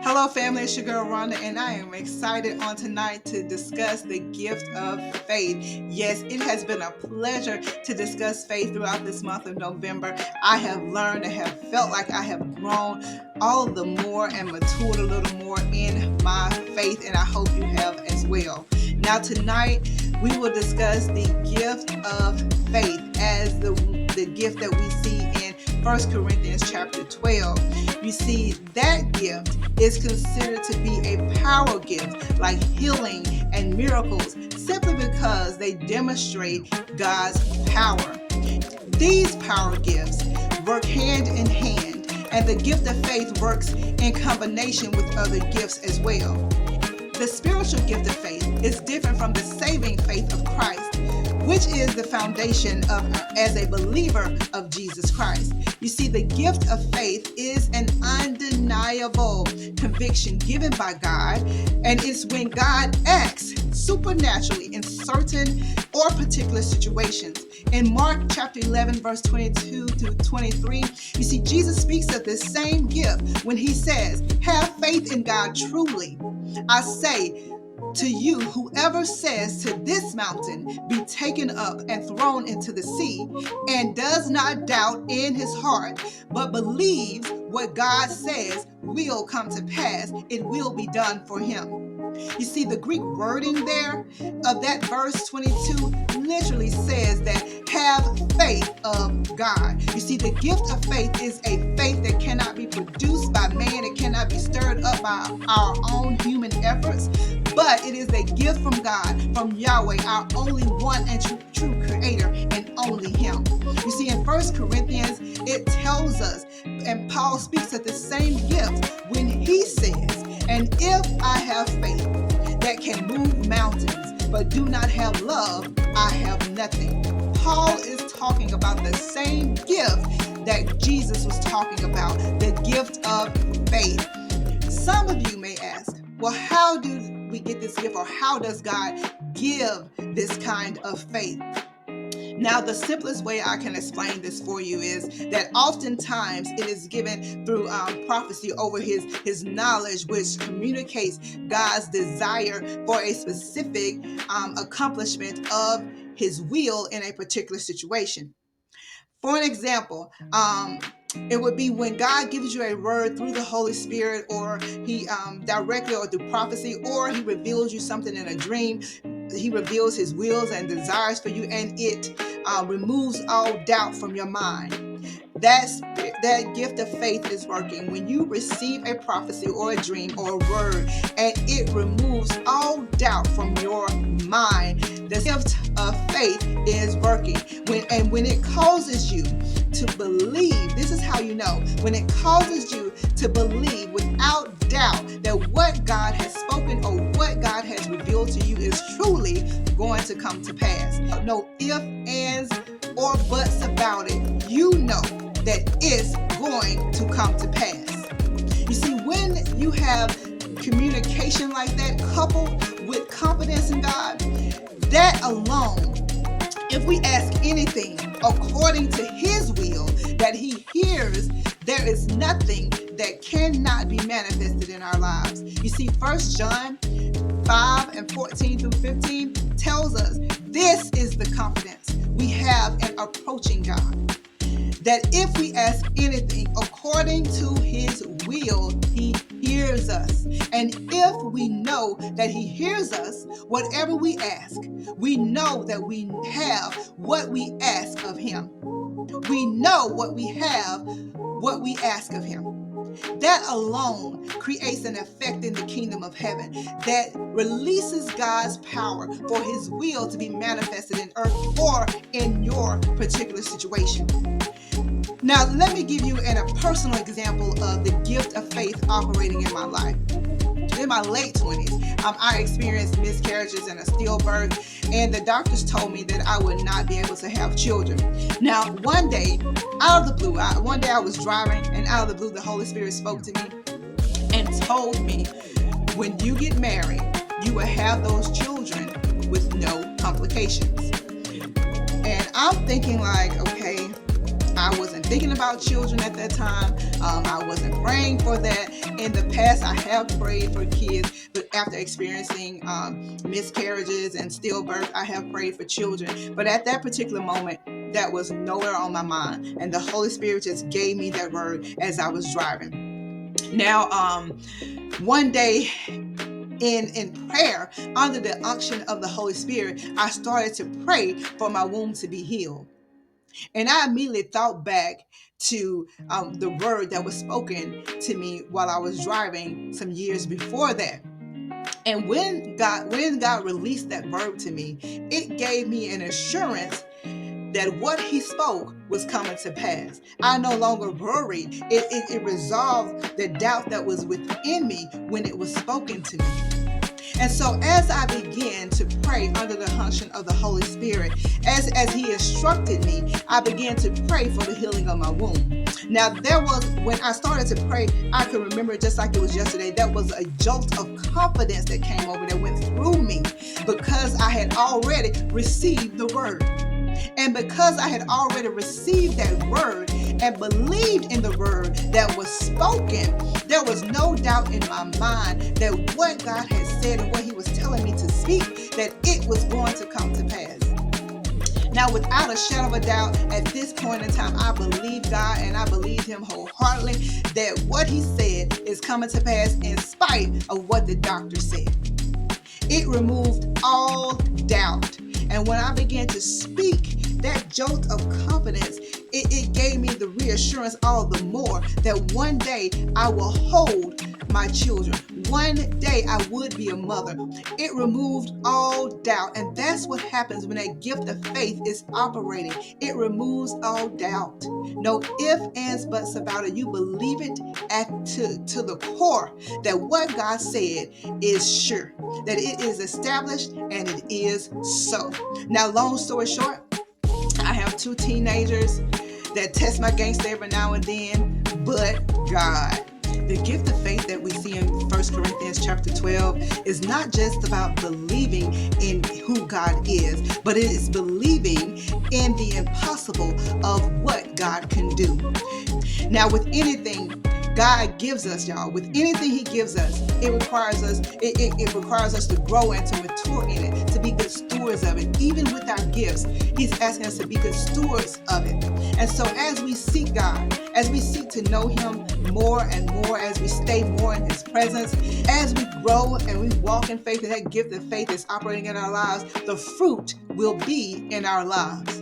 Hello, family. It's your girl Rhonda, and I am excited on tonight to discuss the gift of faith. Yes, it has been a pleasure to discuss faith throughout this month of November. I have learned and have felt like I have grown all the more and matured a little more in my faith, and I hope you have as well. Now, tonight we will discuss the gift of faith as the gift that we see in 1 Corinthians chapter 12. You see, that gift is considered to be a power gift like healing and miracles simply because they demonstrate God's power. These power gifts work hand in hand, and the gift of faith works in combination with other gifts as well. The spiritual gift of faith is different from the saving faith of Christ, which is the foundation of as a believer of Jesus Christ. You see, the gift of faith is an undeniable conviction given by God, and it's when God acts supernaturally in certain or particular situations. In Mark chapter 11, verse 22 through 23, you see Jesus speaks of this same gift when he says, "Have faith in God truly. I say to you, whoever says to this mountain, be taken up and thrown into the sea, and does not doubt in his heart, but believes what God says will come to pass, it will be done for him." You see, the Greek wording there of that verse 22 literally says that have faith of God. You see, the gift of faith is a faith that cannot be produced by man. It cannot be stirred up by our own human efforts, but it is a gift from God, from Yahweh, our only one and true creator, and only him. You see, in 1 Corinthians, it tells us, and Paul speaks of the same gift when he says, "And if I have faith that can move mountains, but do not have love, I have nothing." Paul is talking about the same gift that Jesus was talking about, the gift of faith. Some of you may ask, well, how do we get this gift, or how does God give this kind of faith? Now, the simplest way I can explain this for you is that oftentimes it is given through prophecy over his knowledge, which communicates God's desire for a specific accomplishment of his will in a particular situation. For an example, it would be when God gives you a word through the Holy Spirit, or he directly or through prophecy, or he reveals you something in a dream. He reveals his wills and desires for you, and it removes all doubt from your mind. That gift of faith is working when you receive a prophecy or a dream or a word, and it removes all doubt from your mind. The gift of faith is working when it causes you to believe. This is how you know, when it causes you to believe without doubt that what God has spoken or what God has revealed to you is truly going to come to pass. No ifs, ands, or buts about it. You know that it's going to come to pass. You see, when you have communication like that, coupled with confidence in God, that alone, if we ask anything according to his will that he hears, there is nothing that cannot be manifested in our lives. You see, 1 John 5 and 14 through 15 tells us this is the confidence we have in approaching God, that if we ask anything according to his will, he hears us. And if we know that he hears us, whatever we ask, we know that we have what we ask of him. We know what we have, what we ask of him. That alone creates an effect in the kingdom of heaven that releases God's power for his will to be manifested in earth or in your particular situation. Now, let me give you a personal example of the gift of faith operating in my life. In my late 20s, I experienced miscarriages and a stillbirth, and the doctors told me that I would not be able to have children. Now, one day, out of the blue, I was driving, and out of the blue, the Holy Spirit spoke to me and told me, when you get married, you will have those children with no complications. And I'm thinking like, okay, I wasn't thinking about children at that time. I wasn't praying for that. In the past, I have prayed for kids, but after experiencing miscarriages and stillbirth, I have prayed for children. But at that particular moment, that was nowhere on my mind. And the Holy Spirit just gave me that word as I was driving. Now, one day in prayer, under the unction of the Holy Spirit, I started to pray for my womb to be healed. And I immediately thought back to the word that was spoken to me while I was driving some years before that. And when God released that word to me, it gave me an assurance that what he spoke was coming to pass. I no longer worried. It resolved the doubt that was within me when it was spoken to me. And so as I began to pray under the unction of the Holy Spirit, as he instructed me, I began to pray for the healing of my womb. Now, when I started to pray, I can remember it just like it was yesterday, that was a jolt of confidence that came over, that went through me, because I had already received the word. And because I had already received that word and believed in the word that was spoken, there was no doubt in my mind that what God had said and what he was telling me to speak, that it was going to come to pass. Now, without a shadow of a doubt, at this point in time, I believe God and I believe him wholeheartedly that what he said is coming to pass in spite of what the doctor said. It removed all doubt. And when I began to speak, that jolt of confidence, it gave me the reassurance all the more that one day I will hold my children. One day I would be a mother. It removed all doubt. And that's what happens when that gift of faith is operating. It removes all doubt. No ifs, ands, buts about it. You believe it to the core that what God said is sure, that it is established and it is so. Now, long story short, I have 2 teenagers that test my gangster every now and then, but God. The gift of faith that we see in 1 Corinthians chapter 12 is not just about believing in who God is, but it is believing in the impossible of what God can do. Now, with anything God gives us, y'all, with anything he gives us, it requires us to grow and to mature in it, to be good stewards of it. Even with our gifts, he's asking us to be good stewards of it. And so as we seek God, as we seek to know him more and more, as we stay more in his presence, as we grow and we walk in faith, and that gift of faith is operating in our lives, the fruit will be in our lives.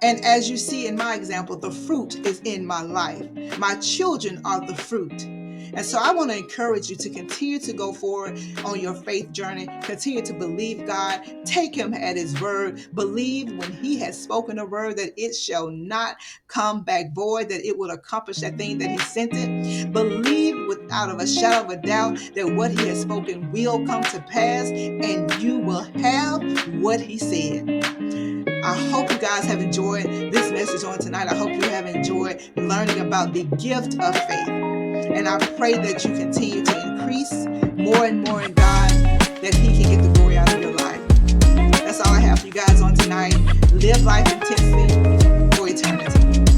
And as you see in my example, the fruit is in my life. My children are the fruit. And so I want to encourage you to continue to go forward on your faith journey. Continue to believe God. Take him at his word. Believe when he has spoken a word that it shall not come back void, that it will accomplish that thing that he sent it. Believe without a shadow of a doubt that what he has spoken will come to pass and you will have what he said. I hope you guys have enjoyed this message on tonight. I hope you have enjoyed learning about the gift of faith. And I pray that you continue to increase more and more in God, that he can get the glory out of your life. That's all I have for you guys on tonight. Live life intensely for eternity.